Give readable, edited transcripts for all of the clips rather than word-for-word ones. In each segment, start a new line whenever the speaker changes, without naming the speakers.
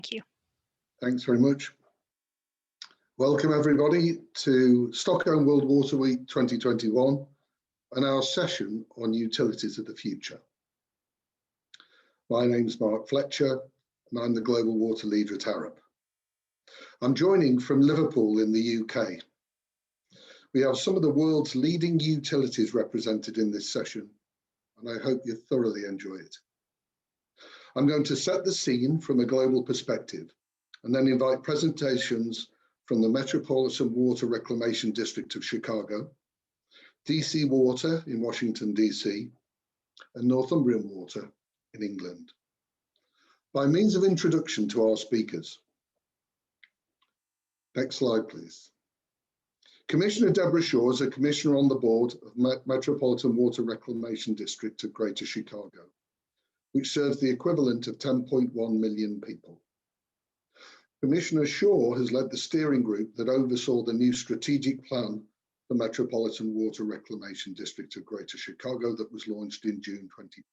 Thank you.
Thanks very much. Welcome everybody to Stockholm World Water Week 2021 and our session on utilities of the future. My name's Mark Fletcher and I'm the Global Water Leader at Arup. I'm joining from Liverpool in the UK. We have some of the world's leading utilities represented in this session and I hope you thoroughly enjoy it. I'm going to set the scene from a global perspective and then invite presentations from the Metropolitan Water Reclamation District of Chicago, DC Water in Washington, DC, and Northumbrian Water in England. By means of introduction to our speakers. Next slide, please. Commissioner Deborah Shore is a commissioner on the board of Metropolitan Water Reclamation District of Greater Chicago, which serves the equivalent of 10.1 million people. Commissioner Shore has led the steering group that oversaw the new strategic plan for Metropolitan Water Reclamation District of Greater Chicago that was launched in June 2021.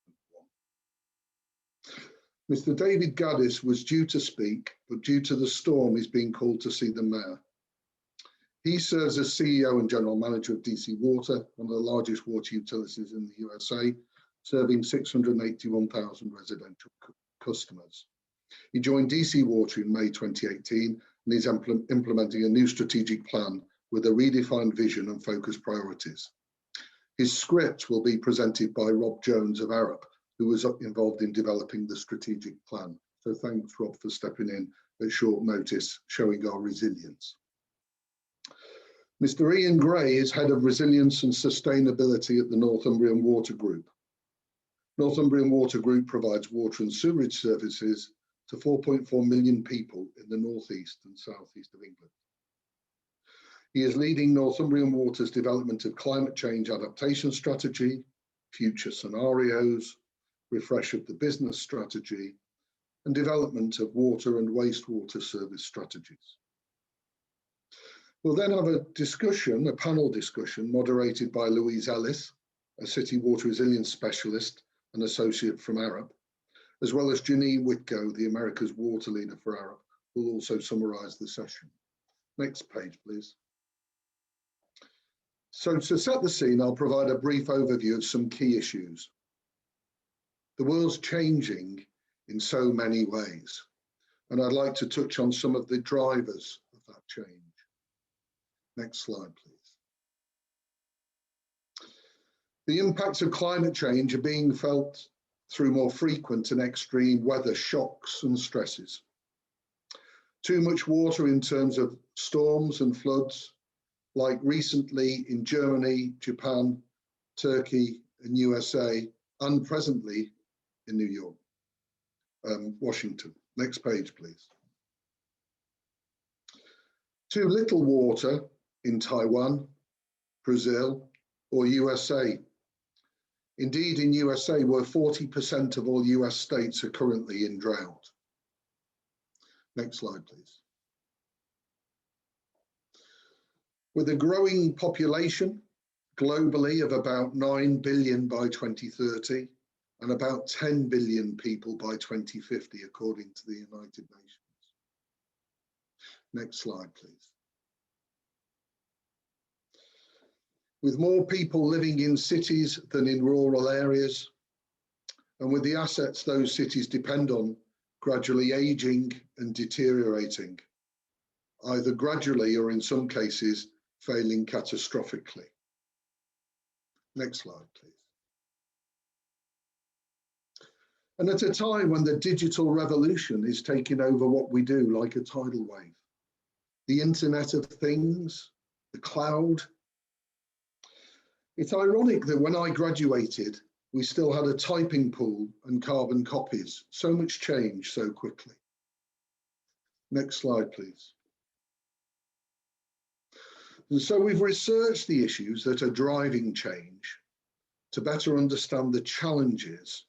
Mr. David Gaddis was due to speak, but due to the storm, he's been called to see the mayor. He serves as CEO and general manager of DC Water, one of the largest water utilities in the USA, serving 681,000 residential customers. He joined DC Water in May 2018 and is implementing a new strategic plan with a redefined vision and focused priorities. His script will be presented by Rob Jones of Arup, who was involved in developing the strategic plan. So thanks, Rob, for stepping in at short notice, showing our resilience. Mr. Iain Gray is Head of Resilience and Sustainability at the Northumbrian Water Group. Northumbrian Water Group provides water and sewerage services to 4.4 million people in the northeast and southeast of England. He is leading Northumbrian Water's development of climate change adaptation strategy, future scenarios, refresh of the business strategy, and development of water and wastewater service strategies. We'll then have a discussion, a panel discussion moderated by Louise, a city water resilience specialist and associate from Arup, as well as Janine Whitgo, the America's water leader for Arup, who will also summarise the session. Next page, please. So to set the scene, I'll provide a brief overview of some key issues. The world's changing in so many ways, and I'd like to touch on some of the drivers of that change. Next slide, please. The impacts of climate change are being felt through more frequent and extreme weather shocks and stresses. Too much water in terms of storms and floods, like recently in Germany, Japan, Turkey, and USA, and presently in New York, Washington. Next page, please. Too little water in Taiwan, Brazil, or USA. Indeed, in USA, where 40% of all US states are currently in drought. Next slide, please. With a growing population globally of about 9 billion by 2030 and about 10 billion people by 2050, according to the United Nations. Next slide, please. With more people living in cities than in rural areas, and with the assets those cities depend on gradually aging and deteriorating, either gradually or in some cases, failing catastrophically. Next slide, please. And at a time when the digital revolution is taking over what we do like a tidal wave, the Internet of Things, the cloud. It's ironic that when I graduated, we still had a typing pool and carbon copies. So much change so quickly. Next slide, please. And so we've researched the issues that are driving change to better understand the challenges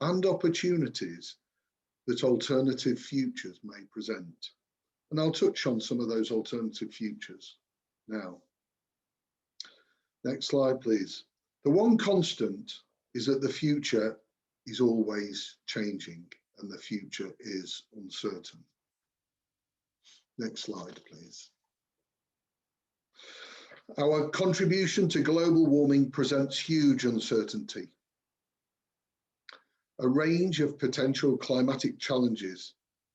and opportunities that alternative futures may present. And I'll touch on some of those alternative futures now. Next slide, please. The one constant is that the future is always changing and the future is uncertain. Next slide, please. Our contribution to global warming presents huge uncertainty. A range of potential climatic challenges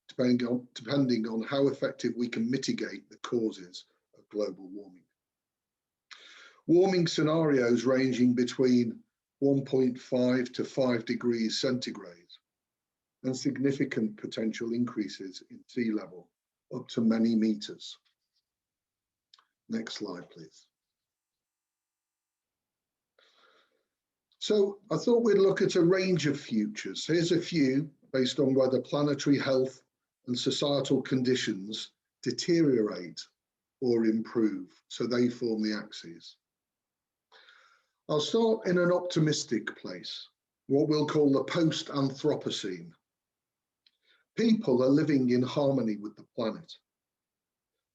depending on how effective we can mitigate the causes of global warming. Warming scenarios ranging between 1.5 to 5 degrees centigrade and significant potential increases in sea level up to many meters. Next slide, please. So I thought we'd look at a range of futures. Here's a few based on whether planetary health and societal conditions deteriorate or improve. So they form the axes. I'll start in an optimistic place, what we'll call the post-Anthropocene. People are living in harmony with the planet.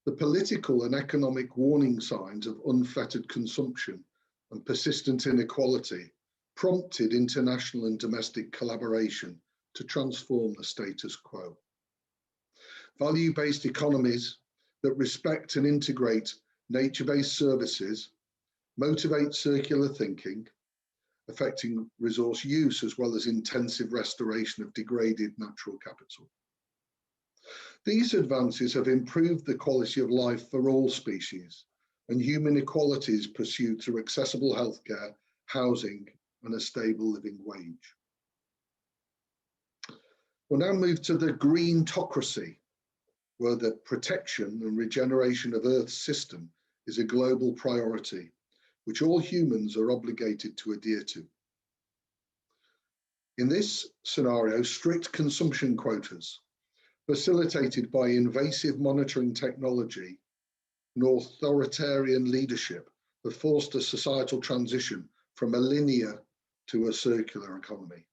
The political and economic warning signs of unfettered consumption and persistent inequality prompted international and domestic collaboration to transform the status quo. Value-based economies that respect and integrate nature-based services motivate circular thinking, affecting resource use as well as intensive restoration of degraded natural capital. These advances have improved the quality of life for all species, and human equality is pursued through accessible healthcare, housing, and a stable living wage. We'll now move to the greentocracy, where the protection and regeneration of Earth's system is a global priority, which all humans are obligated to adhere to. In this scenario, strict consumption quotas, facilitated by invasive monitoring technology and authoritarian leadership, have forced a societal transition from a linear to a circular economy.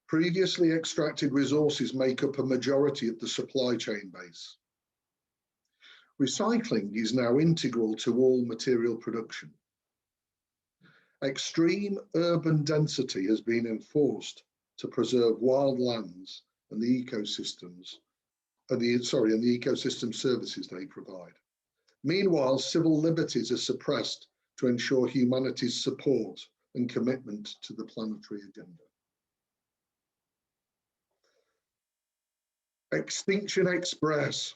Previously extracted resources make up a majority of the supply chain base. Recycling is now integral to all material production. Extreme urban density has been enforced to preserve wild lands and the ecosystems, and the ecosystem services they provide. Meanwhile, civil liberties are suppressed to ensure humanity's support and commitment to the planetary agenda. Extinction Express,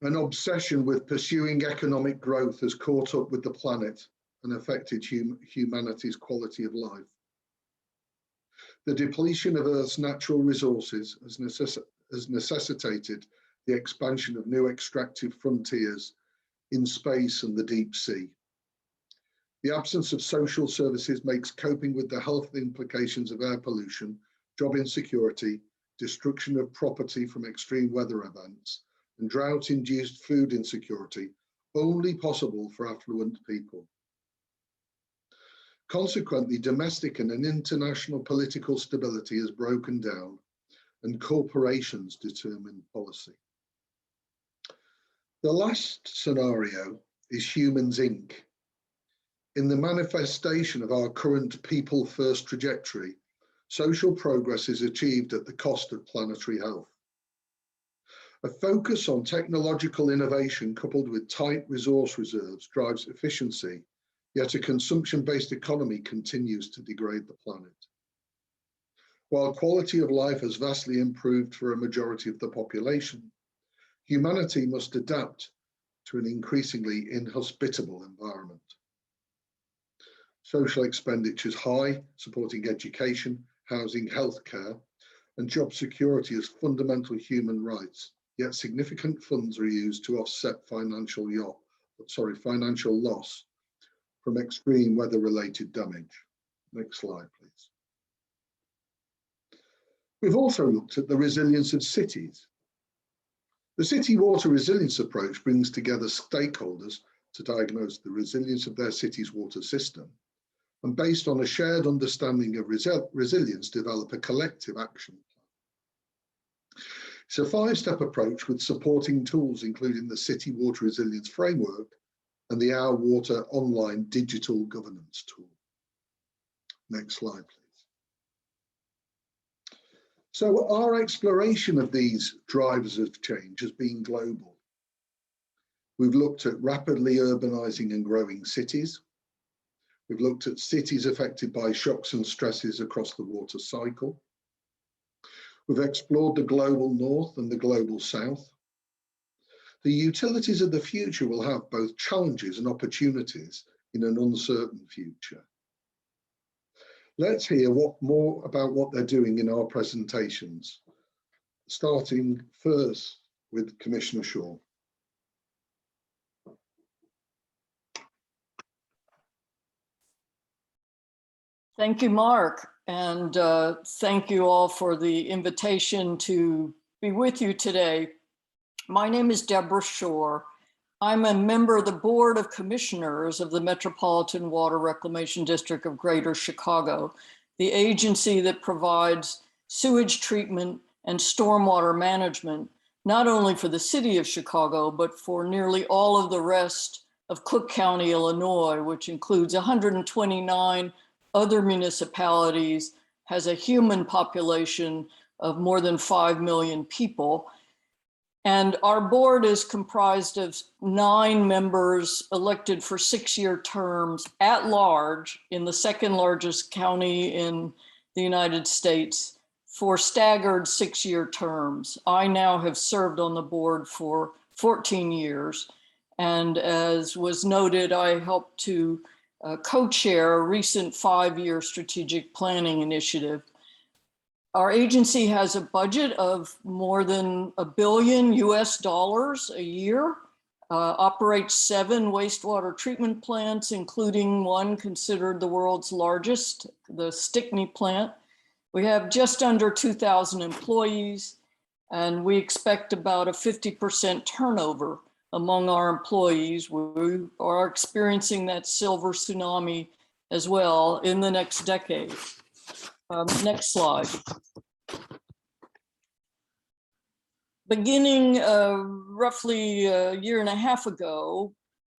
an obsession with pursuing economic growth, has caught up with the planet and affected humanity's quality of life. The depletion of Earth's natural resources has necessitated the expansion of new extractive frontiers in space and the deep sea. The absence of social services makes coping with the health implications of air pollution, job insecurity, destruction of property from extreme weather events, and drought-induced food insecurity only possible for affluent people. Consequently, domestic and international political stability has broken down, and corporations determine policy. The last scenario is Humans Inc. In the manifestation of our current people-first trajectory, social progress is achieved at the cost of planetary health. A focus on technological innovation coupled with tight resource reserves drives efficiency, yet a consumption-based economy continues to degrade the planet. While quality of life has vastly improved for a majority of the population, humanity must adapt to an increasingly inhospitable environment. Social expenditure is high, supporting education, housing, healthcare, and job security as fundamental human rights, yet significant funds are used to offset financial loss from extreme weather-related damage. Next slide, please. We've also looked at the resilience of cities. The city water resilience approach brings together stakeholders to diagnose the resilience of their city's water system, and based on a shared understanding of resilience, develop a collective action plan. It's a 5-step approach with supporting tools, including the City Water Resilience Framework and the Our Water online digital governance tool. Next slide, please. So our exploration of these drivers of change has been global. We've looked at rapidly urbanizing and growing cities. We've looked at cities affected by shocks and stresses across the water cycle. We've explored the global north and the global south. The utilities of the future will have both challenges and opportunities in an uncertain future. Let's hear more about what they're doing in our presentations, starting first with Commissioner Shore.
Thank you, Mark, and thank you all for the invitation to be with you today. My name is Deborah Shore. I'm a member of the Board of Commissioners of the Metropolitan Water Reclamation District of Greater Chicago, the agency that provides sewage treatment and stormwater management, not only for the city of Chicago, but for nearly all of the rest of Cook County, Illinois, which includes 129 other municipalities, has a human population of more than 5 million people. And our board is comprised of 9 members elected for 6-year terms at large in the second largest county in the United States for staggered 6-year terms. I now have served on the board for 14 years. And as was noted, I helped to co-chair a recent 5-year strategic planning initiative. Our agency has a budget of more than $1 billion a year, operates 7 wastewater treatment plants, including one considered the world's largest, the Stickney plant. We have just under 2,000 employees, and we expect about a 50% turnover among our employees. We are experiencing that silver tsunami as well in the next decade. Next slide. Beginning roughly a year and a half ago,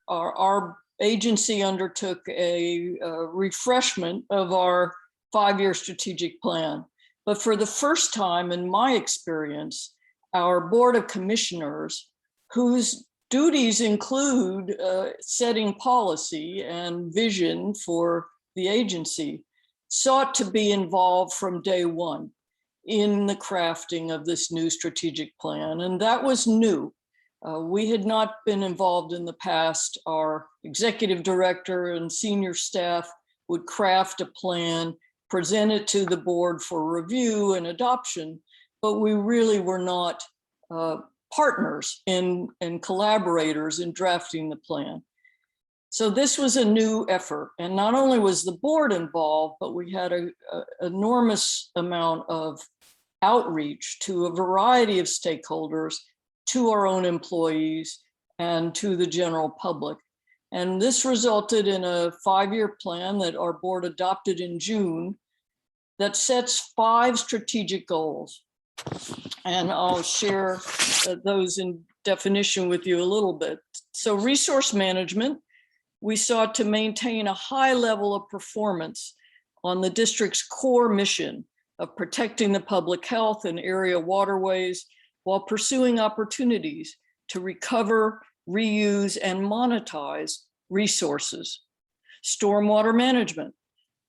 our agency undertook a refreshment of our 5-year strategic plan. But for the first time in my experience, our Board of Commissioners, whose duties include setting policy and vision for the agency, sought to be involved from day one in the crafting of this new strategic plan. And that was new. We had not been involved in the past. Our executive director and senior staff would craft a plan, present it to the board for review and adoption, but we really were not partners and collaborators in drafting the plan. So this was a new effort, and not only was the board involved, but we had an enormous amount of outreach to a variety of stakeholders, to our own employees and to the general public. And this resulted in a 5-year plan that our board adopted in June that sets 5 strategic goals. And I'll share those in definition with you a little bit. So resource management, we sought to maintain a high level of performance on the district's core mission of protecting the public health and area waterways while pursuing opportunities to recover, reuse, and monetize resources. Stormwater management,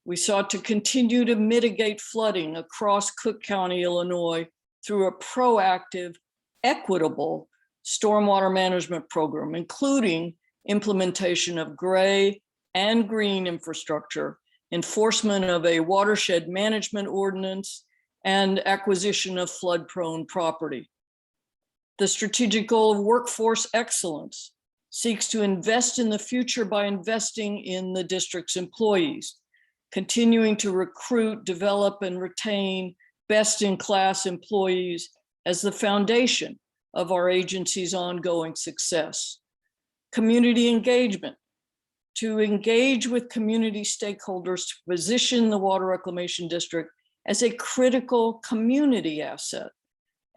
we sought to continue to mitigate flooding across Cook County, Illinois, through a proactive, equitable stormwater management program, including implementation of gray and green infrastructure, enforcement of a watershed management ordinance, and acquisition of flood-prone property. The strategic goal of workforce excellence seeks to invest in the future by investing in the district's employees, continuing to recruit, develop, and retain best-in-class employees as the foundation of our agency's ongoing success. Community engagement, to engage with community stakeholders to position the Water Reclamation District as a critical community asset,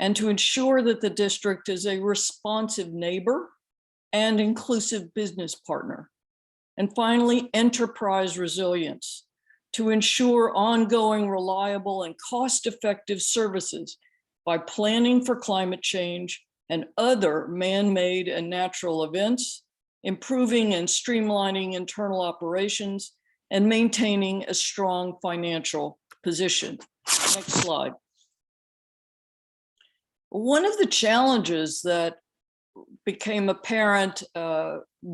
and to ensure that the district is a responsive neighbor and inclusive business partner. And finally, enterprise resilience, to ensure ongoing, reliable, and cost-effective services by planning for climate change and other man-made and natural events, improving and streamlining internal operations, and maintaining a strong financial position. Next slide. One of the challenges that became apparent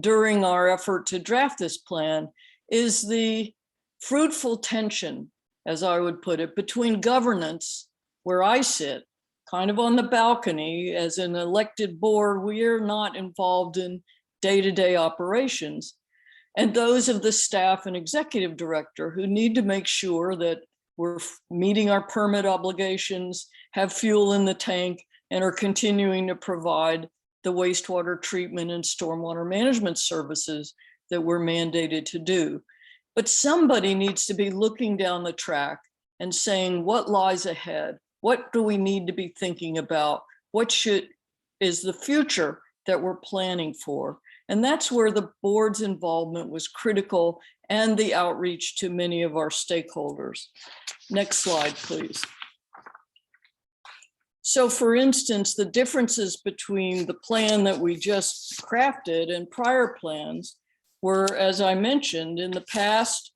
during our effort to draft this plan is the fruitful tension, as I would put it, between governance, where I sit, kind of on the balcony as an elected board. We are not involved in day-to-day operations, and those of the staff and executive director who need to make sure that we're meeting our permit obligations, have fuel in the tank, and are continuing to provide the wastewater treatment and stormwater management services that we're mandated to do. But somebody needs to be looking down the track and saying, what lies ahead? What do we need to be thinking about? What is the future that we're planning for? And that's where the board's involvement was critical, and the outreach to many of our stakeholders. Next slide, please. So for instance, the differences between the plan that we just crafted and prior plans were, as I mentioned, in the past,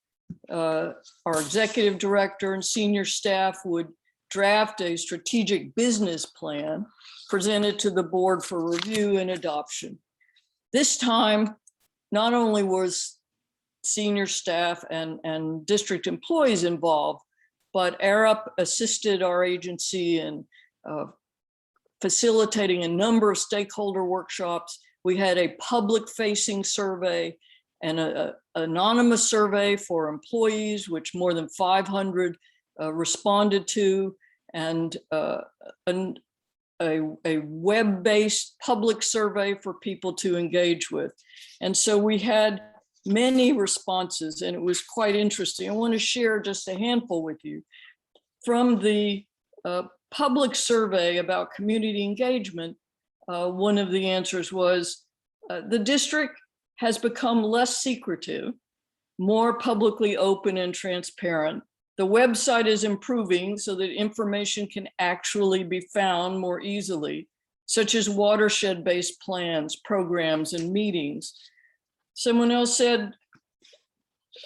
our executive director and senior staff would draft a strategic business plan, present it to the board for review and adoption. This time, not only was senior staff and district employees involved, but ARUP assisted our agency in facilitating a number of stakeholder workshops. We had a public-facing survey and an anonymous survey for employees, which more than 500 responded to, and a web-based public survey for people to engage with. And so we had many responses, and it was quite interesting. I want to share just a handful with you. From the public survey about community engagement, one of the answers was, the district has become less secretive, more publicly open and transparent. The website is improving so that information can actually be found more easily, such as watershed-based plans, programs, and meetings. Someone else said,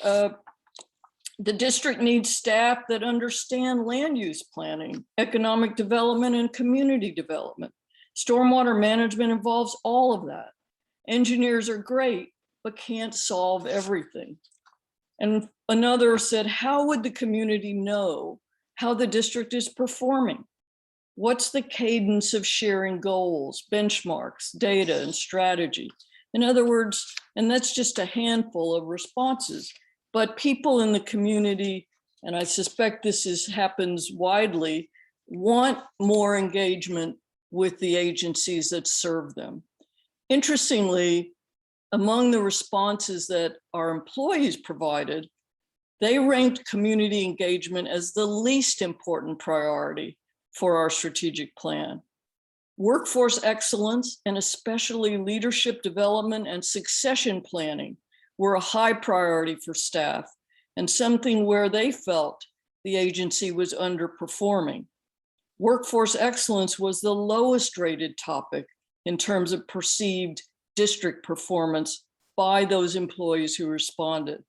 the district needs staff that understand land use planning, economic development, and community development. Stormwater management involves all of that. Engineers are great, but can't solve everything. And another said, how would the community know how the district is performing? What's the cadence of sharing goals, benchmarks, data, and strategy? In other words, and that's just a handful of responses, but people in the community, and I suspect this happens widely, want more engagement with the agencies that serve them. Interestingly, among the responses that our employees provided, they ranked community engagement as the least important priority for our strategic plan. Workforce excellence, and especially leadership development and succession planning, were a high priority for staff, and something where they felt the agency was underperforming. Workforce excellence was the lowest rated topic in terms of perceived district performance by those employees who responded.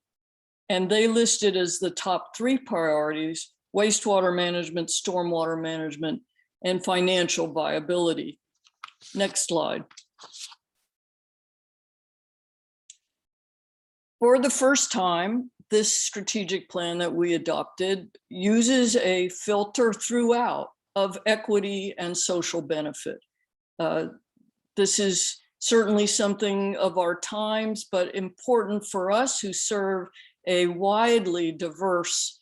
And they listed as the top 3 priorities: wastewater management, stormwater management, and financial viability. Next slide. For the first time, this strategic plan that we adopted uses a filter throughout of equity and social benefit. This is certainly something of our times, but important for us who serve a widely diverse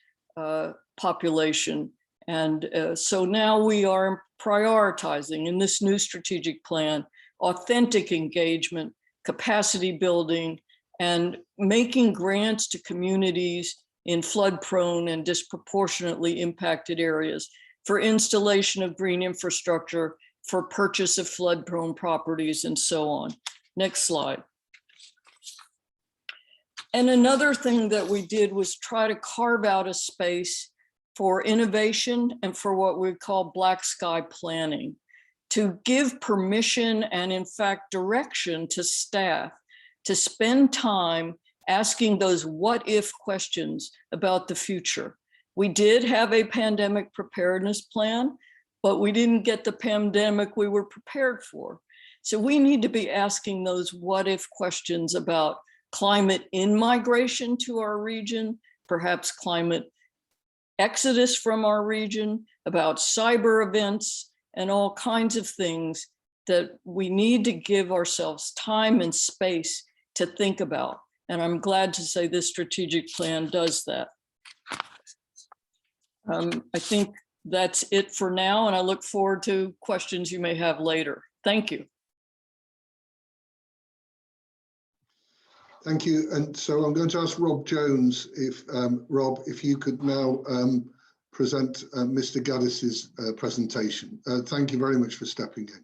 population. And so now we are prioritizing in this new strategic plan, authentic engagement, capacity building, and making grants to communities in flood-prone and disproportionately impacted areas for installation of green infrastructure, for purchase of flood-prone properties, and so on. Next slide. And another thing that we did was try to carve out a space for innovation and for what we call black sky planning, to give permission and in fact direction to staff to spend time asking those what if questions about the future. We did have a pandemic preparedness plan, but we didn't get the pandemic we were prepared for. So we need to be asking those what if questions about climate in-migration to our region, perhaps climate exodus from our region, about cyber events, and all kinds of things that we need to give ourselves time and space to think about. And I'm glad to say this strategic plan does that. I think that's it for now, and I look forward to questions you may have later. Thank you.
Thank you. And so I'm going to ask Rob Jones if, Rob, if you could now present Mr. Gaddis's presentation. Thank you very much for stepping in.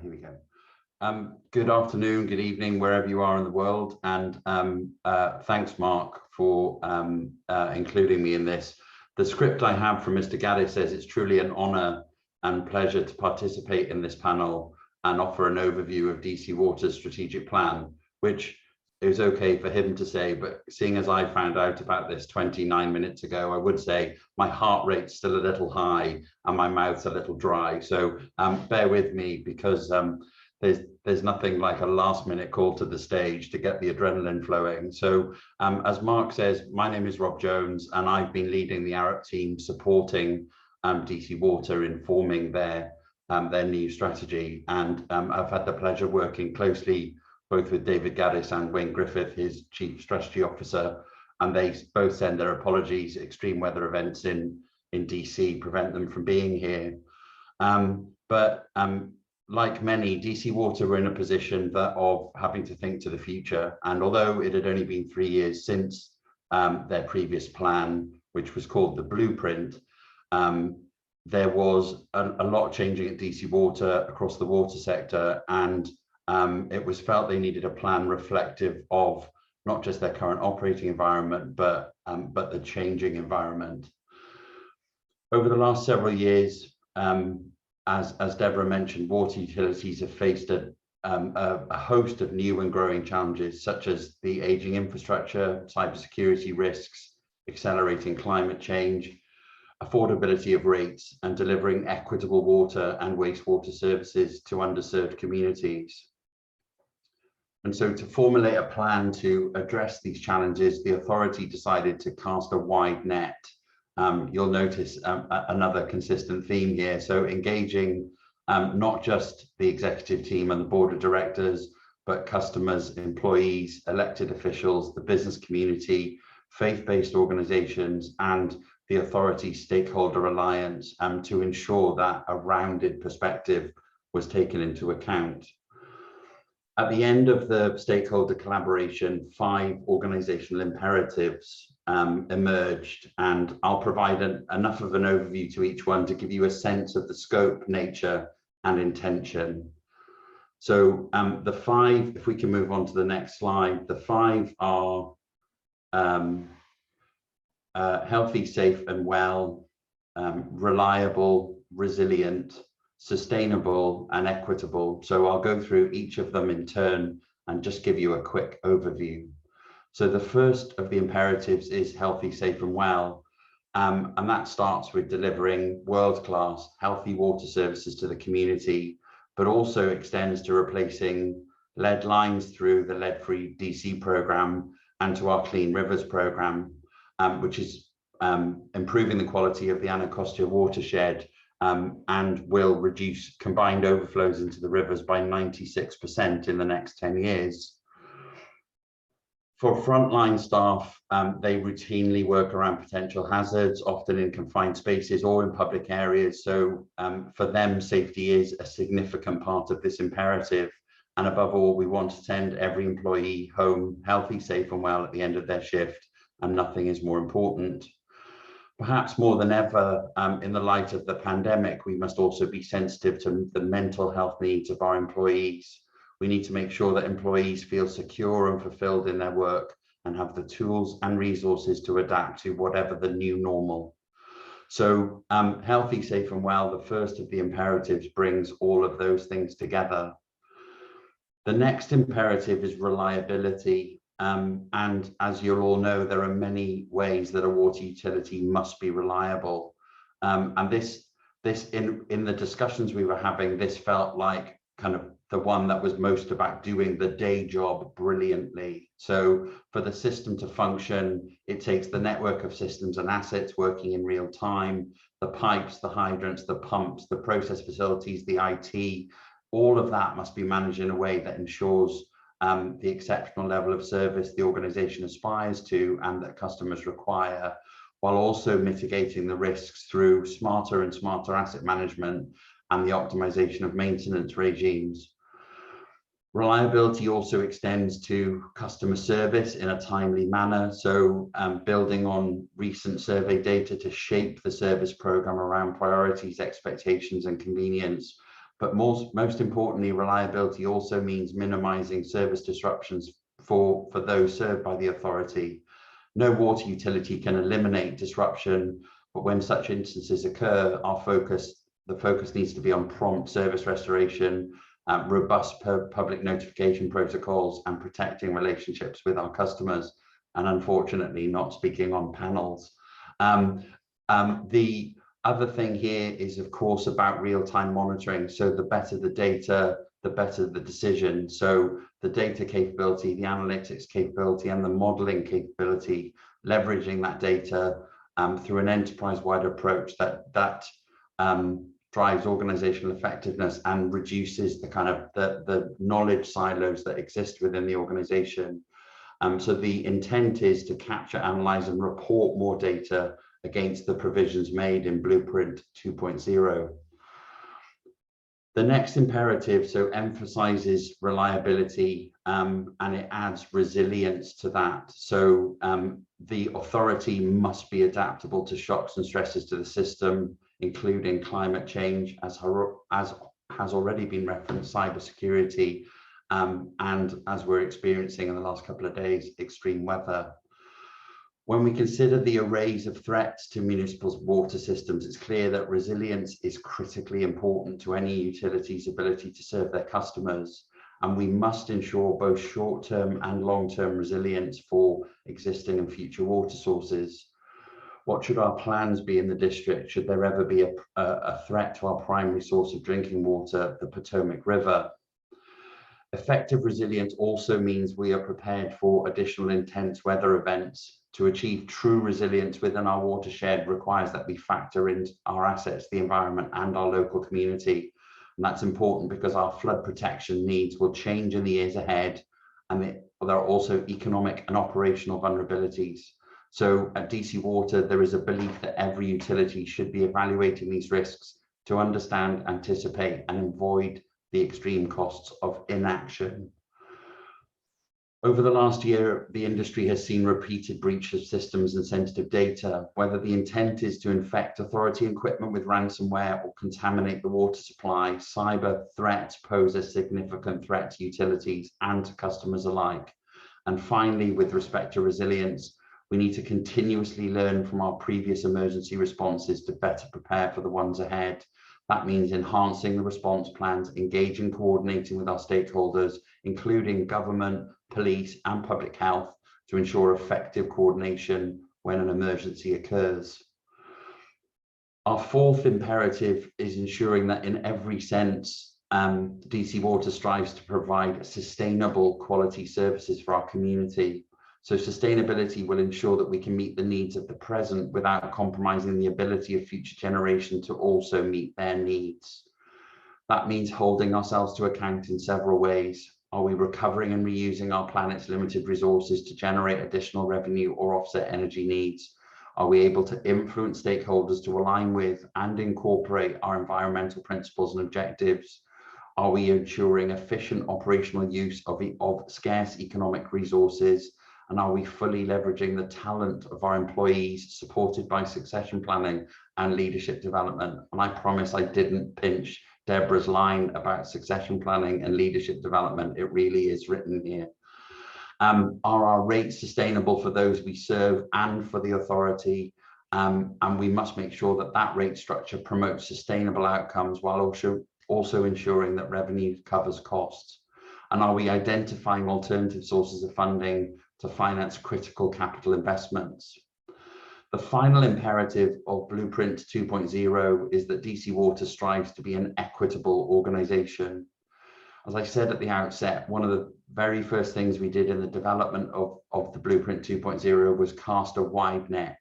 Here we go. Good afternoon, good evening, wherever you are in the world. And thanks, Mark, for including me in this. The script I have from Mr. Gaddis says it's truly an honour and pleasure to participate in this panel and offer an overview of DC Water's strategic plan, which is okay for him to say, but seeing as I found out about this 29 minutes ago, I would say my heart rate's still a little high and my mouth's a little dry. So bear with me, because there's nothing like a last minute call to the stage to get the adrenaline flowing. So as Mark says, my name is Rob Jones, and I've been leading the ARUP team supporting DC Water in forming their new strategy. And I've had the pleasure working closely both with David Gaddis and Wayne Griffith, his Chief Strategy Officer, and they both send their apologies. Extreme weather events in DC prevent them from being here. Like many, DC Water were in a position of having to think to the future. And although it had only been 3 years since their previous plan, which was called the Blueprint, there was a lot changing at DC Water across the water sector, and it was felt they needed a plan reflective of not just their current operating environment, but the changing environment. Over the last several years, as Deborah mentioned, water utilities have faced a host of new and growing challenges, such as the aging infrastructure, cybersecurity risks, accelerating climate change, affordability of rates, and delivering equitable water and wastewater services to underserved communities. And so to formulate a plan to address these challenges, the authority decided to cast a wide net. You'll notice another consistent theme here. So engaging not just the executive team and the board of directors, but customers, employees, elected officials, the business community, faith-based organizations, and the authority stakeholder alliance to ensure that a rounded perspective was taken into account. At the end of the stakeholder collaboration, 5 organizational imperatives emerged, and I'll provide enough of an overview to each one to give you a sense of the scope, nature, and intention. So the 5, if we can move on to the next slide, the 5 are healthy, safe and well, reliable, resilient, sustainable and equitable. So I'll go through each of them in turn and just give you a quick overview. So the first of the imperatives is healthy, safe and well. And that starts with delivering world-class healthy water services to the community, but also extends to replacing lead lines through the lead-free DC program and to our Clean Rivers program, which is improving the quality of the Anacostia watershed and will reduce combined overflows into the rivers by 96% in the next 10 years. For frontline staff, they routinely work around potential hazards, often in confined spaces or in public areas. So for them, safety is a significant part of this imperative. And above all, we want to send every employee home healthy, safe and well at the end of their shift, and nothing is more important. Perhaps more than ever, in the light of the pandemic, we must also be sensitive to the mental health needs of our employees. We need to make sure that employees feel secure and fulfilled in their work and have the tools and resources to adapt to whatever the new normal. So healthy, safe and well, the first of the imperatives, brings all of those things together. The next imperative is reliability. And as you'll all know, there are many ways that a water utility must be reliable. And this in the discussions we were having, this felt like kind of the one that was most about doing the day job brilliantly. So for the system to function, it takes the network of systems and assets working in real time, the pipes, the hydrants, the pumps, the process facilities, the IT, all of that must be managed in a way that ensures the exceptional level of service the organization aspires to and that customers require, while also mitigating the risks through smarter and smarter asset management and the optimization of maintenance regimes. Reliability also extends to customer service in a timely manner. So building on recent survey data to shape the service program around priorities, expectations and convenience. But most importantly, reliability also means minimizing service disruptions for those served by the authority. No water utility can eliminate disruption, but when such instances occur, the focus needs to be on prompt service restoration, robust public notification protocols, and protecting relationships with our customers, and unfortunately not speaking on panels. The other thing here is, of course, about real-time monitoring. So the better the data, the better the decision. So the data capability, the analytics capability, and the modeling capability, leveraging that data through an enterprise-wide approach that drives organizational effectiveness and reduces the kind of the knowledge silos that exist within the organization. So the intent is to capture, analyze, and report more data against the provisions made in Blueprint 2.0. The next imperative emphasizes reliability and it adds resilience to that. So the authority must be adaptable to shocks and stresses to the system, including climate change, as has already been referenced, cybersecurity, and as we're experiencing in the last couple of days, extreme weather. When we consider the arrays of threats to municipal water systems, it's clear that resilience is critically important to any utility's ability to serve their customers, and we must ensure both short-term and long-term resilience for existing and future water sources. What should our plans be in the district should there ever be a threat to our primary source of drinking water, the Potomac River? Effective resilience also means we are prepared for additional intense weather events. To achieve true resilience within our watershed requires that we factor in our assets, the environment, and our local community. And that's important because our flood protection needs will change in the years ahead, and there are also economic and operational vulnerabilities. So at DC Water, there is a belief that every utility should be evaluating these risks to understand, anticipate, and avoid the extreme costs of inaction. Over the last year, the industry has seen repeated breaches of systems and sensitive data, whether the intent is to infect authority equipment with ransomware or contaminate the water supply. Cyber threats pose a significant threat to utilities and to customers alike. And finally, with respect to resilience, we need to continuously learn from our previous emergency responses to better prepare for the ones ahead. That means enhancing the response plans, engaging, coordinating with our stakeholders, including government, police, and public health, to ensure effective coordination when an emergency occurs. Our fourth imperative is ensuring that in every sense, DC Water strives to provide sustainable quality services for our community. So sustainability will ensure that we can meet the needs of the present without compromising the ability of future generations to also meet their needs. That means holding ourselves to account in several ways. Are we recovering and reusing our planet's limited resources to generate additional revenue or offset energy needs? Are we able to influence stakeholders to align with and incorporate our environmental principles and objectives? Are we ensuring efficient operational use of scarce economic resources? And are we fully leveraging the talent of our employees, supported by succession planning and leadership development? And I promise I didn't pinch Deborah's line about succession planning and leadership development. It really is written here. Are our rates sustainable for those we serve and for the authority? And we must make sure that that rate structure promotes sustainable outcomes while also ensuring that revenue covers costs. And are we identifying alternative sources of funding to finance critical capital investments? The final imperative of Blueprint 2.0 is that DC Water strives to be an equitable organisation. As I said at the outset, one of the very first things we did in the development of the Blueprint 2.0 was cast a wide net.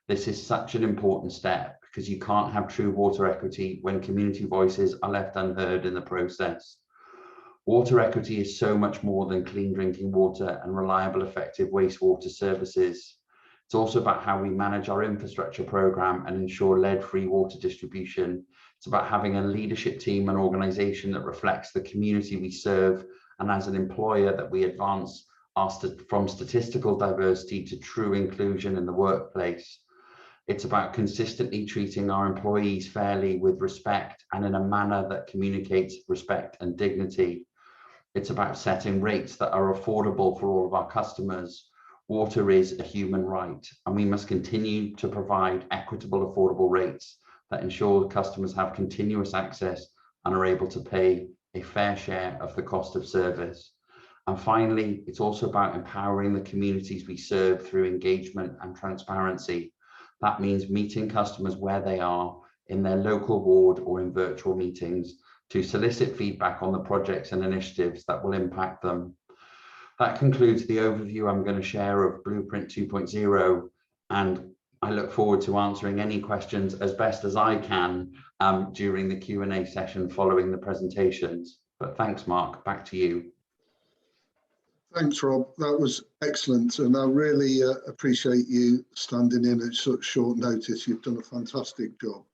This is such an important step because you can't have true water equity when community voices are left unheard in the process. Water equity is so much more than clean drinking water and reliable, effective wastewater services. It's also about how we manage our infrastructure program and ensure lead-free water distribution. It's about having a leadership team and organization that reflects the community we serve, and as an employer that we advance from statistical diversity to true inclusion in the workplace. It's about consistently treating our employees fairly, with respect, and in a manner that communicates respect and dignity. It's about setting rates that are affordable for all of our customers. Water is a human right, and we must continue to provide equitable, affordable rates that ensure customers have continuous access and are able to pay a fair share of the cost of service. And finally, it's also about empowering the communities we serve through engagement and transparency. That means meeting customers where they are in their local ward or in virtual meetings to solicit feedback on the projects and initiatives that will impact them. That concludes the overview I'm going to share of Blueprint 2.0, and I look forward to answering any questions as best as I can during the Q&A session following the presentations. But thanks, Mark, back to you.
Thanks, Rob. That was excellent, and I really appreciate you standing in at such short notice. You've done a fantastic job.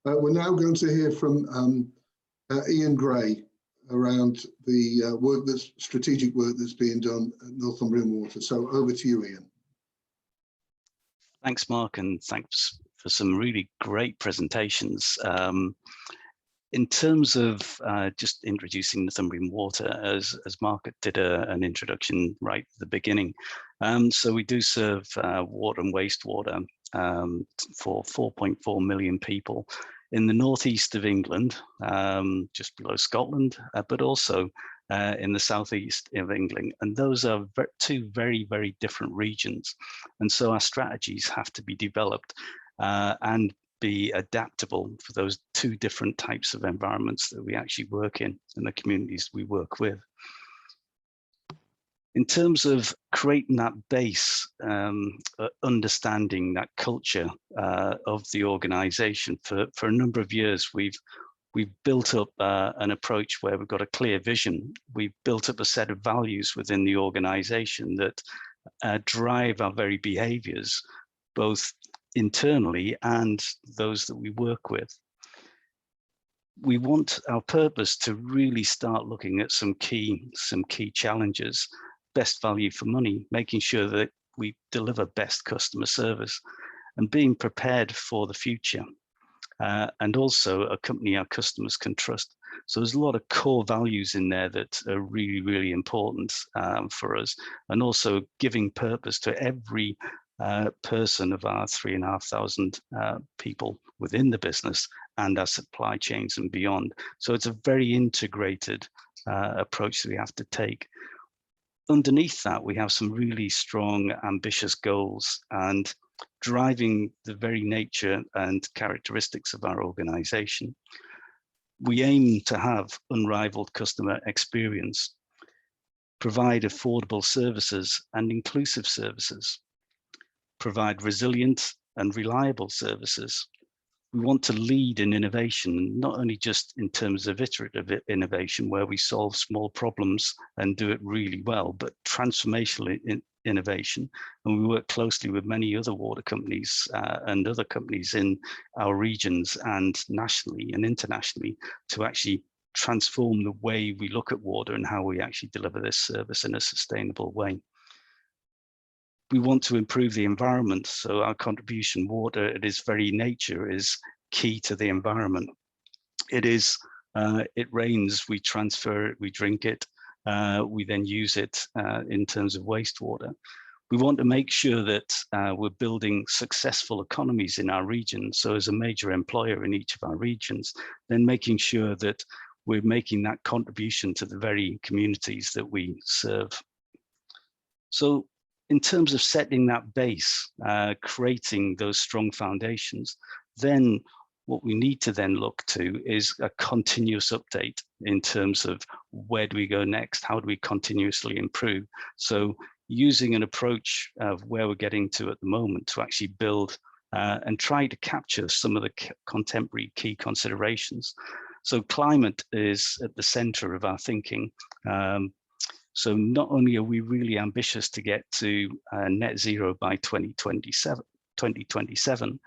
We're now going to hear from Iain Gray around the strategic work that's being done at Northumbrian Water. So over to you, Iain.
Thanks, Mark, and thanks for some really great presentations. In terms of just introducing Northumbrian Water, as Mark did an introduction right at the beginning. So we do serve water and wastewater for 4.4 million people in the northeast of England, just below Scotland, but also in the southeast of England. And those are two very, very different regions. And so our strategies have to be developed and be adaptable for those two different types of environments that we actually work in and the communities we work with. In terms of creating that base, understanding that culture of the organization, for a number of years, we've built up an approach where we've got a clear vision. We've built up a set of values within the organization that drive our very behaviors, both internally and those that we work with. We want our purpose to really start looking at some key challenges. Best value for money, making sure that we deliver best customer service, and being prepared for the future, and also a company our customers can trust. So there's a lot of core values in there that are really, really important for us, and also giving purpose to every person of our 3,500 people within the business and our supply chains and beyond. So it's a very integrated approach that we have to take. Underneath that, we have some really strong, ambitious goals, and driving the very nature and characteristics of our organization. We aim to have unrivaled customer experience, provide affordable services and inclusive services, provide resilient and reliable services. We want to lead in innovation, not only just in terms of iterative innovation, where we solve small problems and do it really well, but transformational innovation. And we work closely with many other water companies and other companies in our regions and nationally and internationally to actually transform the way we look at water and how we actually deliver this service in a sustainable way. We want to improve the environment. So our contribution, water, it is very nature, is key to the environment. It is, it rains, we transfer it, we drink it, we then use it in terms of wastewater. We want to make sure that we're building successful economies in our region. So as a major employer in each of our regions, then making sure that we're making that contribution to the very communities that we serve. So in terms of setting that base, creating those strong foundations, then what we need to then look to is a continuous update in terms of where do we go next? How do we continuously improve? So using an approach of where we're getting to at the moment to actually build and try to capture some of the contemporary key considerations. So climate is at the center of our thinking. So not only are we really ambitious to get to net zero by 2027,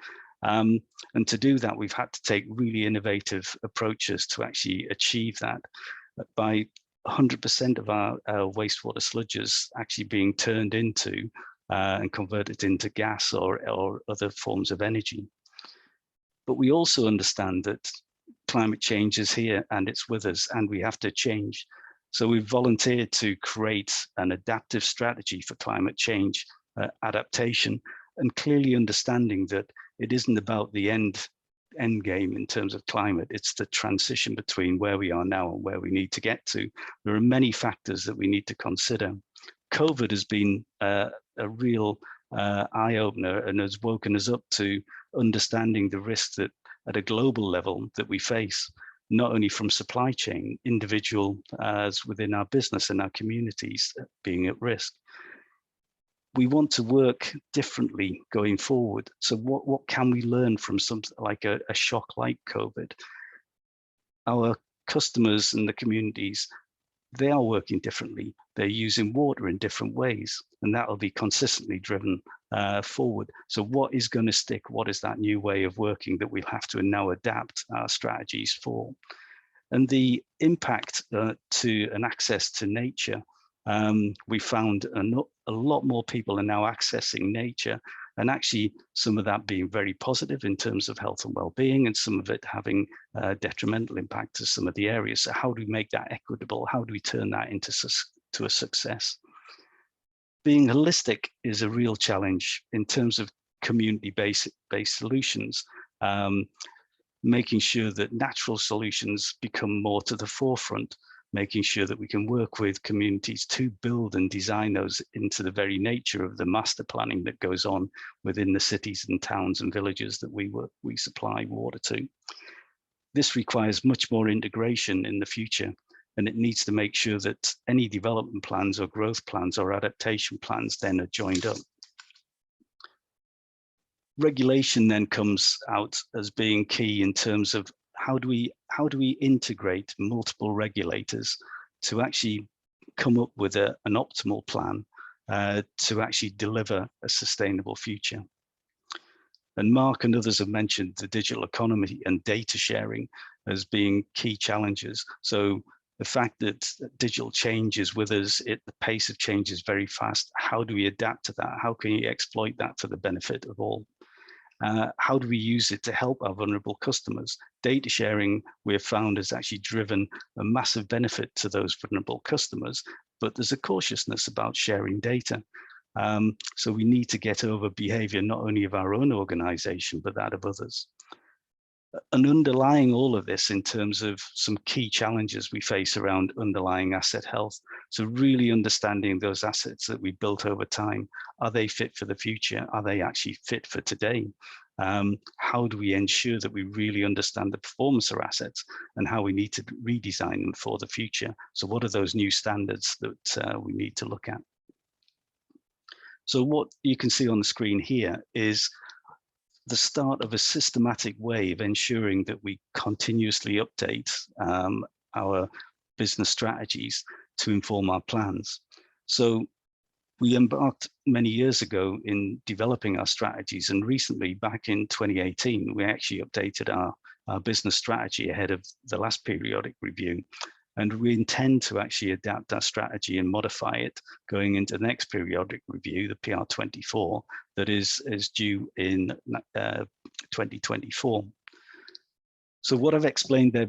and to do that, we've had to take really innovative approaches to actually achieve that. By 100% of our wastewater sludges actually being turned into and converted into gas or other forms of energy. But we also understand that climate change is here and it's with us, and we have to change. So we've volunteered to create an adaptive strategy for climate change adaptation, and clearly understanding that it isn't about the end game in terms of climate. It's the transition between where we are now and where we need to get to. There are many factors that we need to consider. COVID has been a real eye-opener and has woken us up to understanding the risks that at a global level that we face, not only from supply chain, individual as within our business and our communities being at risk. We want to work differently going forward. So what can we learn from something like a shock like COVID? Our customers and the communities, they are working differently. They're using water in different ways, and that will be consistently driven forward. So what is going to stick? What is that new way of working that we'll have to now adapt our strategies for? And the impact to an access to nature, we found a lot more people are now accessing nature, and actually some of that being very positive in terms of health and well-being, and some of it having detrimental impact to some of the areas. So how do we make that equitable? How do we turn that into a success? Being holistic is a real challenge in terms of community-based solutions. Making sure that natural solutions become more to the forefront, making sure that we can work with communities to build and design those into the very nature of the master planning that goes on within the cities and towns and villages that we supply water to. This requires much more integration in the future, and it needs to make sure that any development plans or growth plans or adaptation plans then are joined up. Regulation then comes out as being key in terms of how do we integrate multiple regulators to actually come up with an optimal plan to actually deliver a sustainable future. And Mark and others have mentioned the digital economy and data sharing as being key challenges. So the fact that digital change is with us, the pace of change is very fast. How do we adapt to that? How can we exploit that for the benefit of all? How do we use it to help our vulnerable customers? Data sharing, we have found, has actually driven a massive benefit to those vulnerable customers, but there's a cautiousness about sharing data. So we need to get over behavior, not only of our own organization, but that of others. And underlying all of this in terms of some key challenges we face around underlying asset health. So really understanding those assets that we built over time. Are they fit for the future? Are they actually fit for today? How do we ensure that we really understand the performance of assets and how we need to redesign them for the future? So what are those new standards that we need to look at? So what you can see on the screen here is the start of a systematic way of ensuring that we continuously update our business strategies to inform our plans. So we embarked many years ago in developing our strategies, and recently, back in 2018, we actually updated our business strategy ahead of the last periodic review. And we intend to actually adapt our strategy and modify it going into the next periodic review, the PR24, that is due in 2024. So what I've explained there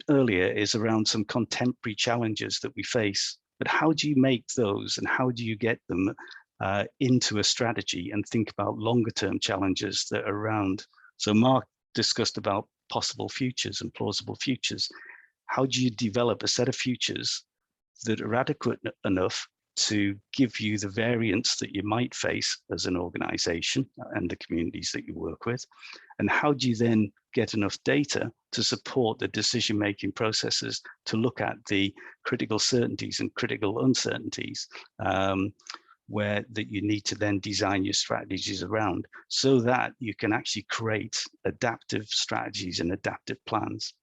earlier is around some contemporary challenges that we face, but how do you make those and how do you get them into a strategy and think about longer term challenges that are around? So Mark discussed about possible futures and plausible futures. How do you develop a set of futures that are adequate enough to give you the variance that you might face as an organization and the communities that you work with? And how do you then get enough data to support the decision-making processes to look at the critical certainties and critical uncertainties where that you need to then design your strategies around, so that you can actually create adaptive strategies and adaptive plans.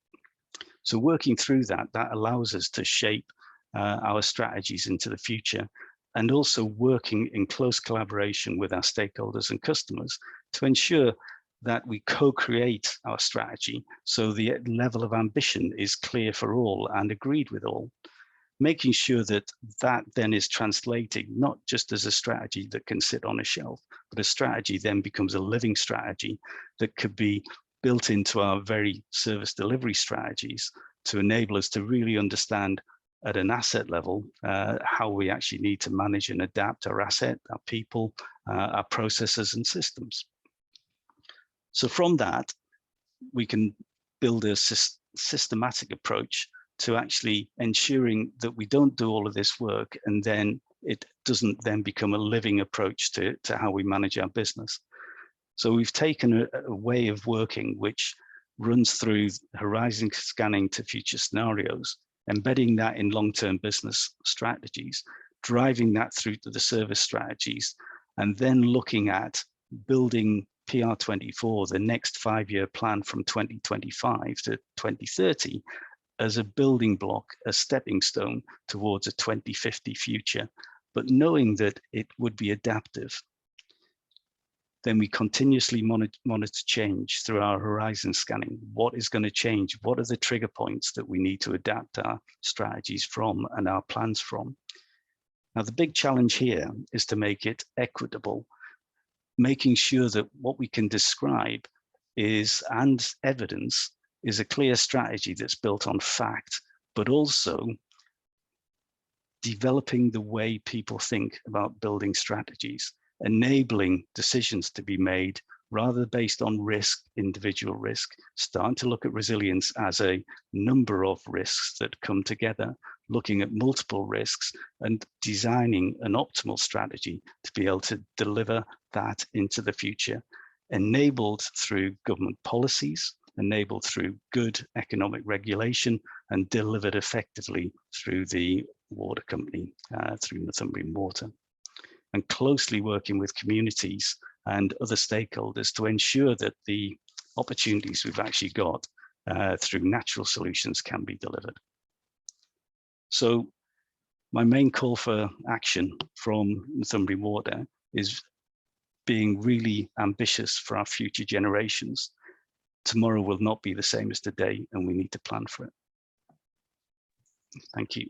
So working through that allows us to shape our strategies into the future, and also working in close collaboration with our stakeholders and customers to ensure that we co-create our strategy so the level of ambition is clear for all and agreed with all, making sure that that then is translating not just as a strategy that can sit on a shelf, but a strategy then becomes a living strategy that could be built into our very service delivery strategies to enable us to really understand at an asset level how we actually need to manage and adapt our asset, our people, our processes and systems. So from that, we can build a systematic approach to actually ensuring that we don't do all of this work and then it doesn't then become a living approach to how we manage our business. So we've taken a way of working which runs through horizon scanning to future scenarios, embedding that in long-term business strategies, driving that through to the service strategies, and then looking at building PR24, the next 5-year plan from 2025 to 2030, as a building block, a stepping stone towards a 2050 future, but knowing that it would be adaptive. Then we continuously monitor change through our horizon scanning. What is going to change? What are the trigger points that we need to adapt our strategies from and our plans from? Now, the big challenge here is to make it equitable, making sure that what we can describe is, and evidence, is a clear strategy that's built on fact, but also developing the way people think about building strategies, enabling decisions to be made rather based on risk, individual risk, starting to look at resilience as a number of risks that come together, looking at multiple risks and designing an optimal strategy to be able to deliver that into the future, enabled through government policies, enabled through good economic regulation, and delivered effectively through the water company, through Northumbrian Water, and closely working with communities and other stakeholders to ensure that the opportunities we've actually got through natural solutions can be delivered. So my main call for action from Northumbrian Water is being really ambitious for our future generations. Tomorrow will not be the same as today, and we need to plan for it. Thank you.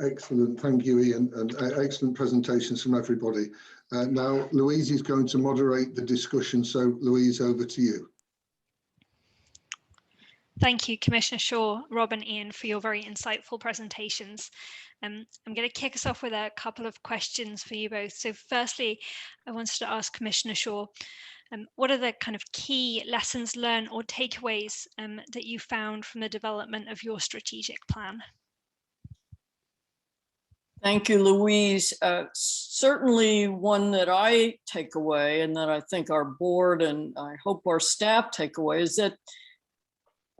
Excellent, thank you, Iain, and excellent presentations from everybody. Now, Louise is going to moderate the discussion, so Louise, over to you.
Thank you, Commissioner Shore, Rob and Iain, for your very insightful presentations. I'm going to kick us off with a couple of questions for you both. So firstly, I wanted to ask Commissioner Shore, what are the kind of key lessons learned or takeaways that you found from the development of your strategic plan?
Thank you, Louise. Certainly one that I take away, and that I think our board and I hope our staff take away, is that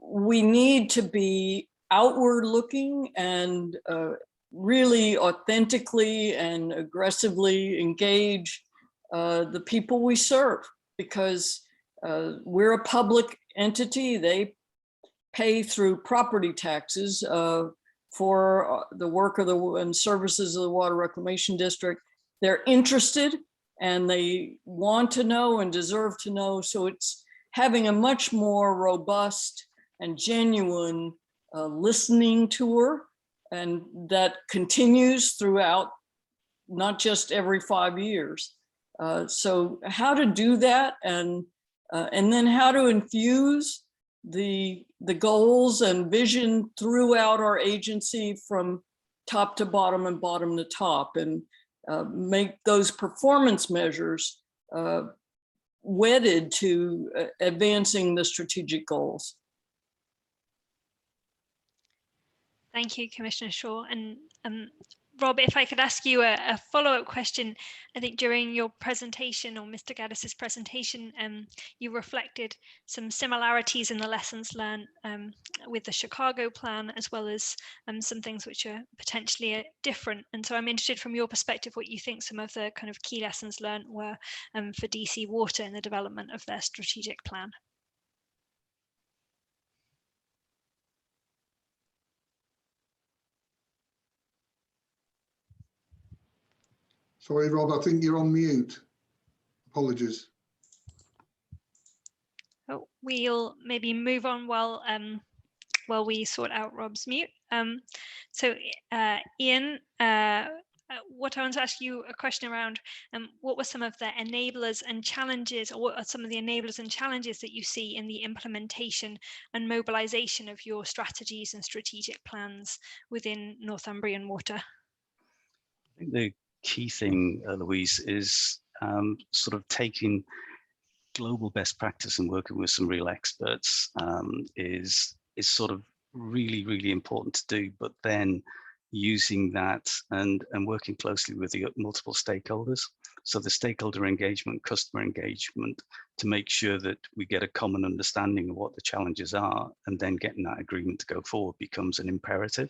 we need to be outward looking and really authentically and aggressively engage the people we serve, because we're a public entity. They pay through property taxes for the work of and services of the Water Reclamation District. They're interested and they want to know and deserve to know. So it's having a much more robust and genuine listening tour, and that continues throughout, not just every 5 years. So how to do that, and then how to infuse the goals and vision throughout our agency from top to bottom and bottom to top, and make those performance measures wedded to advancing the strategic goals.
Thank you, Commissioner Shore. And Rob, if I could ask you a follow-up question. I think during your presentation, or Mr. Gaddis's presentation, you reflected some similarities in the lessons learned with the Chicago plan, as well as some things which are potentially different. And so I'm interested from your perspective what you think some of the kind of key lessons learned were for DC Water in the development of their strategic plan.
Sorry, Rob, I think you're on mute. Apologies.
Oh, we'll maybe move on while we sort out Rob's mute. So Iain, what I want to ask you a question around, what were some of the enablers and challenges, or what are some of the enablers and challenges that you see in the implementation and mobilization of your strategies and strategic plans within Northumbrian Water?
I think the key thing, Louise, is sort of taking global best practice and working with some real experts is sort of really important to do, but then using that and working closely with the multiple stakeholders. So the stakeholder engagement, customer engagement, to make sure that we get a common understanding of what the challenges are, and then getting that agreement to go forward becomes an imperative.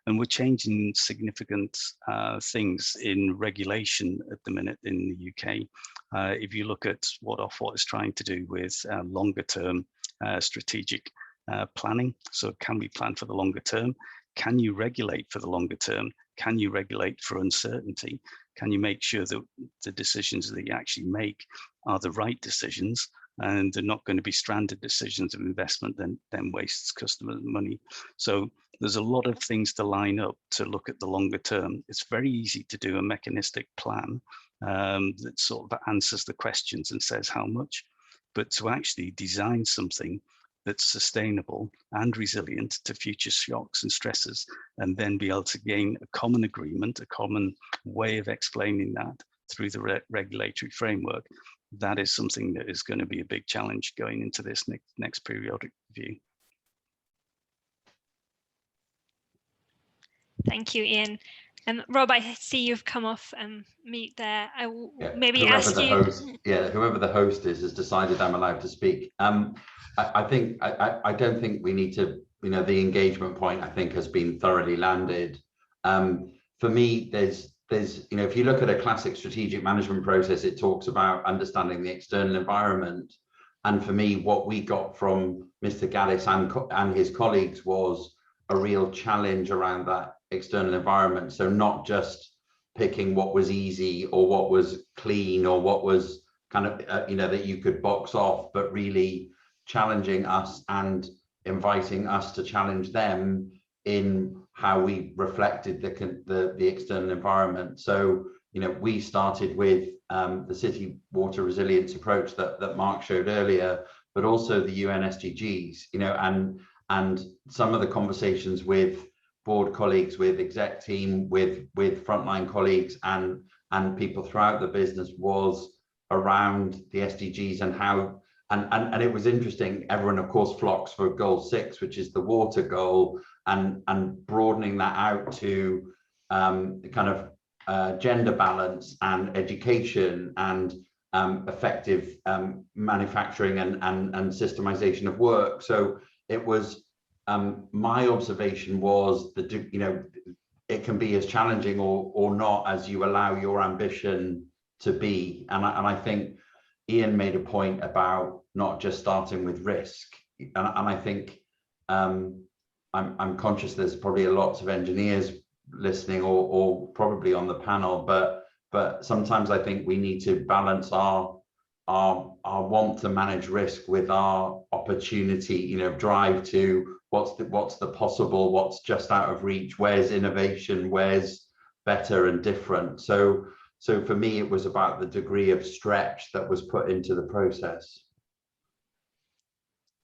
And we're changing significant things in regulation at the minute in the UK. If you look at what Ofwat is trying to do with longer term strategic planning. So can we plan for the longer term? Can you regulate for the longer term? Can you regulate for uncertainty? Can you make sure that the decisions that you actually make are the right decisions, and they're not going to be stranded decisions of investment then wastes customers' money? So there's a lot of things to line up to look at the longer term. It's very easy to do a mechanistic plan that sort of answers the questions and says how much, but to actually design something that's sustainable and resilient to future shocks and stresses, and then be able to gain a common agreement, a common way of explaining that through the regulatory framework, that is something that is going to be a big challenge going into this next periodic review.
Thank you, Iain. Rob, I see you've come off mute there. I will maybe
whoever
ask
the
you.
Host, whoever the host is has decided I'm allowed to speak. I think I don't think we need to. The engagement point I think has been thoroughly landed. For me, there's if you look at a classic strategic management process, it talks about understanding the external environment. And for me, what we got from Mr. Gaddis and his colleagues was a real challenge around that external environment. So not just picking what was easy or what was clean or what was kind of that you could box off, but really challenging us and inviting us to challenge them in how we reflected the external environment. So we started with the city water resilience approach that Mark showed earlier, but also the UN SDGs, and some of the conversations with board colleagues, with exec team, with frontline colleagues and people throughout the business was around the SDGs and how, and it was interesting, everyone of course flocks for goal 6, which is the water goal, and broadening that out to kind of gender balance and education and effective manufacturing and systemization of work. So it was, my observation was that it can be as challenging or not as you allow your ambition to be. And I think Iain made a point about not just starting with risk. And I think I'm conscious there's probably lots of engineers listening or probably on the panel, but sometimes I think we need to balance our our want to manage risk with our opportunity, you know, drive to what's the possible, what's just out of reach, where's innovation, where's better and different. So for me, it was about the degree of stretch that was put into the process.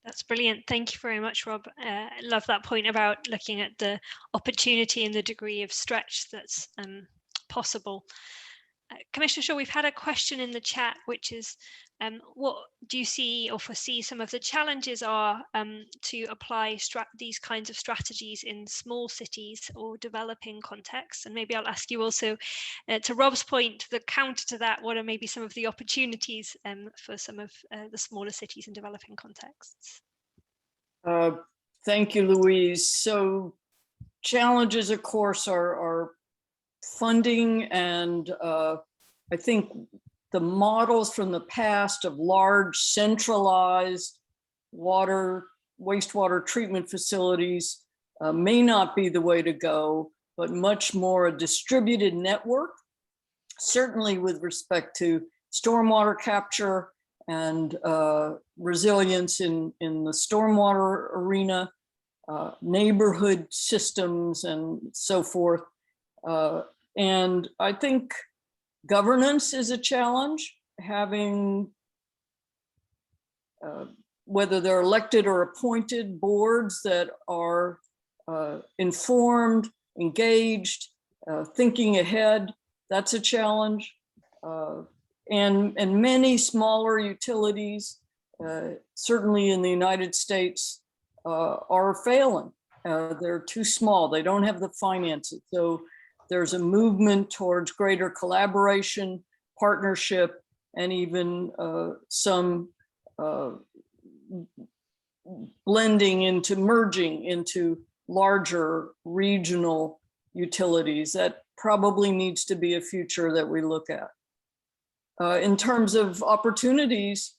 That's brilliant. Thank you very much, Rob. I love that point about looking at the opportunity and the degree of stretch that's possible. Commissioner Shore, we've had a question in the chat, which is, what do you see or foresee some of the challenges are to apply these kinds of strategies in small cities or developing contexts? And maybe I'll ask you also, to Rob's point, the counter to that, what are maybe some of the opportunities for some of the smaller cities in developing contexts?
Thank you, Louise. So challenges, of course, are funding, and I think the models from the past of large centralized wastewater treatment facilities may not be the way to go, but much more a distributed network, certainly with respect to stormwater capture and resilience in the stormwater arena, neighborhood systems and so forth. And I think governance is a challenge, having whether they're elected or appointed boards that are informed, engaged, thinking ahead. That's a challenge. And many smaller utilities, certainly in the United States, are failing. They're too small. They don't have the finances. So there's a movement towards greater collaboration, partnership, and even some merging into larger regional utilities. That probably needs to be a future that we look at. In terms of opportunities,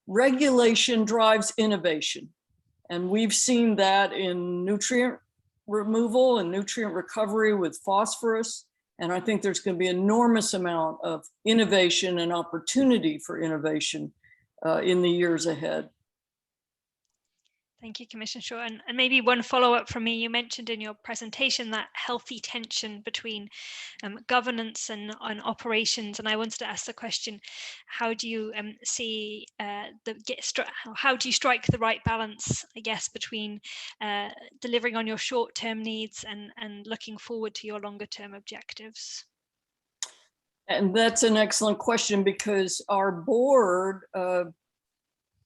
regulation drives innovation. And we've seen that in nutrient removal and nutrient recovery with phosphorus. And I think there's going to be an enormous amount of innovation and opportunity for innovation in the years ahead.
Thank you, Commissioner Shore. And maybe one follow-up from me, you mentioned in your presentation that healthy tension between governance and operations. And I wanted to ask the question, how do you see, how do you strike the right balance, I guess, between delivering on your short-term needs and looking forward to your longer-term objectives?
And that's an excellent question, because our board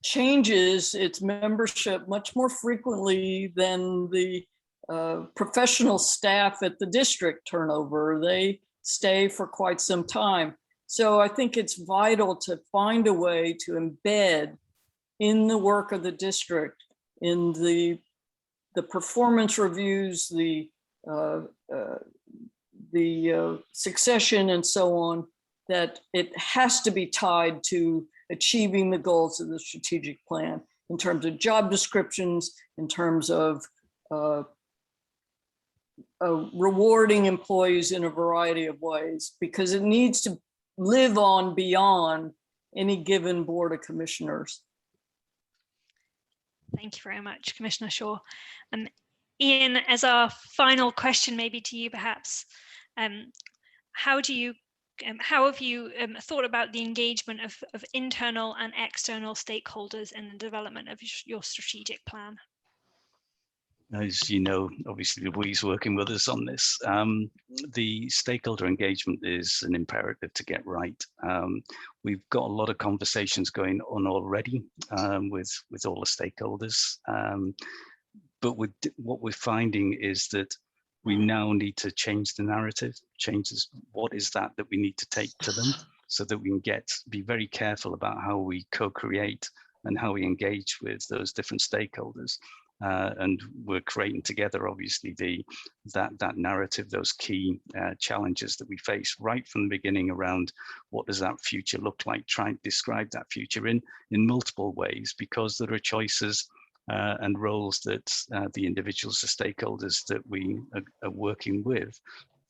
changes its membership much more frequently than the professional staff at the district turnover. They stay for quite some time. So I think it's vital to find a way to embed in the work of the district, in the performance reviews, the succession and so on, that it has to be tied to achieving the goals of the strategic plan in terms of job descriptions, in terms of rewarding employees in a variety of ways, because it needs to live on beyond any given board of commissioners.
Thank you very much, Commissioner Shore. Iain, as our final question, maybe to you perhaps, how have you thought about the engagement of internal and external stakeholders in the development of your strategic plan?
As you know, obviously Louise working with us on this. The stakeholder engagement is an imperative to get right. We've got a lot of conversations going on already with all the stakeholders. But what we're finding is that we now need to change the narrative, what is that we need to take to them, so that we can be very careful about how we co-create and how we engage with those different stakeholders. And we're creating together, obviously, that narrative, those key challenges that we face right from the beginning around what does that future look like, trying to describe that future in multiple ways, because there are choices and roles that the individuals, the stakeholders that we are working with,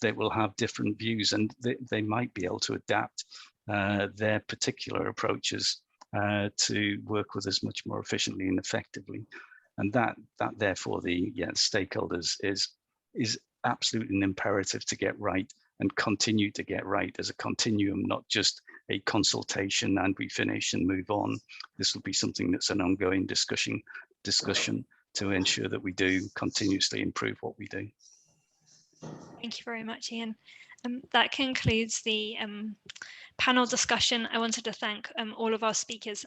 they will have different views, and they might be able to adapt their particular approaches to work with us much more efficiently and effectively. And that therefore the stakeholders is absolutely an imperative to get right and continue to get right as a continuum, not just a consultation and we finish and move on. This will be something that's an ongoing discussion to ensure that we do continuously improve what we do.
Thank you very much, Iain. That concludes the panel discussion. I wanted to thank all of our speakers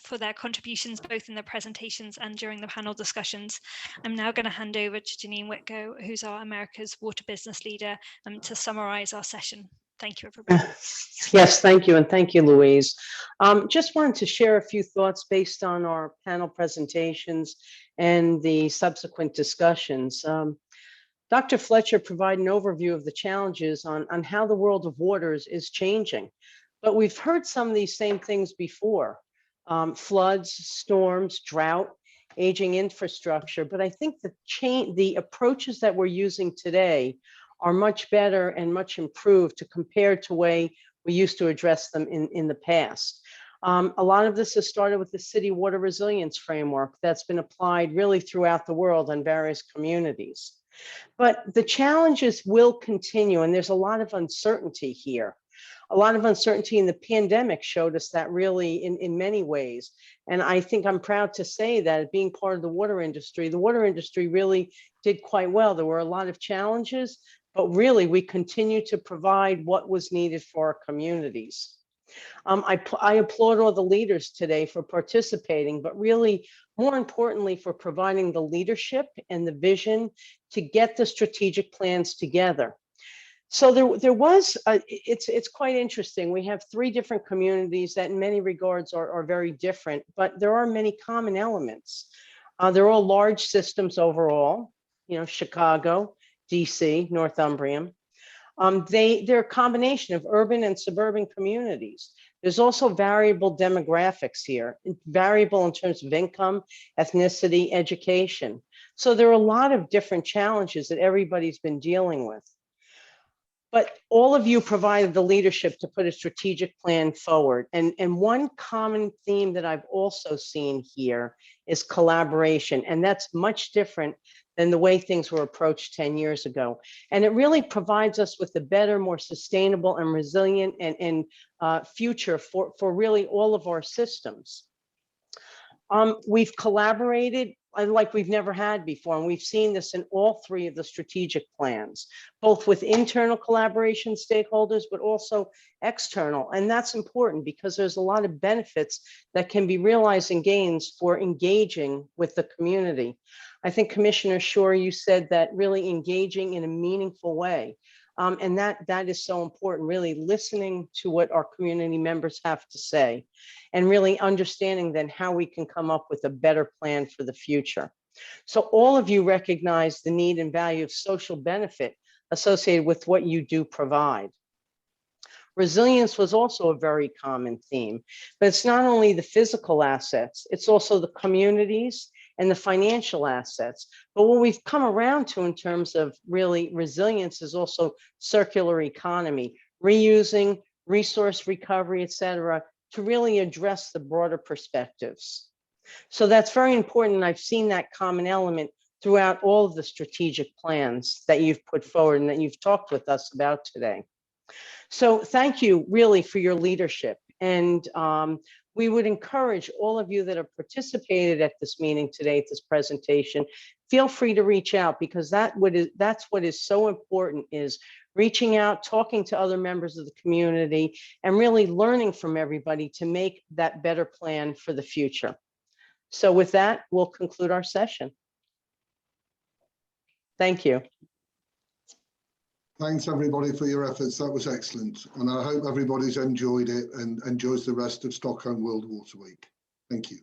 for their contributions, both in their presentations and during the panel discussions. I'm now going to hand over to Janine Whitgo, who's our America's Water Business Leader, to summarize our session. Thank you, everybody.
Yes, thank you. And thank you, Louise. Just wanted to share a few thoughts based on our panel presentations and the subsequent discussions. Dr. Fletcher provided an overview of the challenges on how the world of waters is changing. But we've heard some of these same things before, floods, storms, drought, aging infrastructure. But I think the approaches that we're using today are much better and much improved to compare to the way we used to address them in the past. A lot of this has started with the City Water Resilience Framework that's been applied really throughout the world in various communities. But the challenges will continue, and there's a lot of uncertainty here. A lot of uncertainty in the pandemic showed us that really in many ways. And I think I'm proud to say that being part of the water industry really did quite well. There were a lot of challenges, but really we continue to provide what was needed for our communities. I applaud all the leaders today for participating, but really more importantly for providing the leadership and the vision to get the strategic plans together. So there was, it's quite interesting. We have 3 different communities that in many regards are very different, but there are many common elements. They're all large systems overall, Chicago, DC, Northumbrian. They're a combination of urban and suburban communities. There's also variable demographics here, variable in terms of income, ethnicity, education. So there are a lot of different challenges that everybody's been dealing with. But all of you provided the leadership to put a strategic plan forward. And one common theme that I've also seen here is collaboration. And that's much different than the way things were approached 10 years ago. And it really provides us with a better, more sustainable and resilient and future for really all of our systems. We've collaborated like we've never had before, and we've seen this in all 3 of the strategic plans, both with internal collaboration stakeholders, but also external. And that's important because there's a lot of benefits that can be realized and gains for engaging with the community. I think Commissioner Shore, you said that really engaging in a meaningful way. And that is so important, really listening to what our community members have to say and really understanding then how we can come up with a better plan for the future. So all of you recognize the need and value of social benefit associated with what you do provide. Resilience was also a very common theme, but it's not only the physical assets, it's also the communities and the financial assets. But what we've come around to in terms of really resilience is also circular economy, reusing, resource recovery, et cetera, to really address the broader perspectives. So that's very important. And I've seen that common element throughout all of the strategic plans that you've put forward and that you've talked with us about today. So thank you really for your leadership. And we would encourage all of you that have participated at this meeting today, at this presentation, feel free to reach out because that's what is so important is reaching out, talking to other members of the community, and really learning from everybody to make that better plan for the future. So with that, we'll conclude our session. Thank you.
Thanks everybody for your efforts. That was excellent. And I hope everybody's enjoyed it and enjoys the rest of Stockholm World Water Week. Thank you.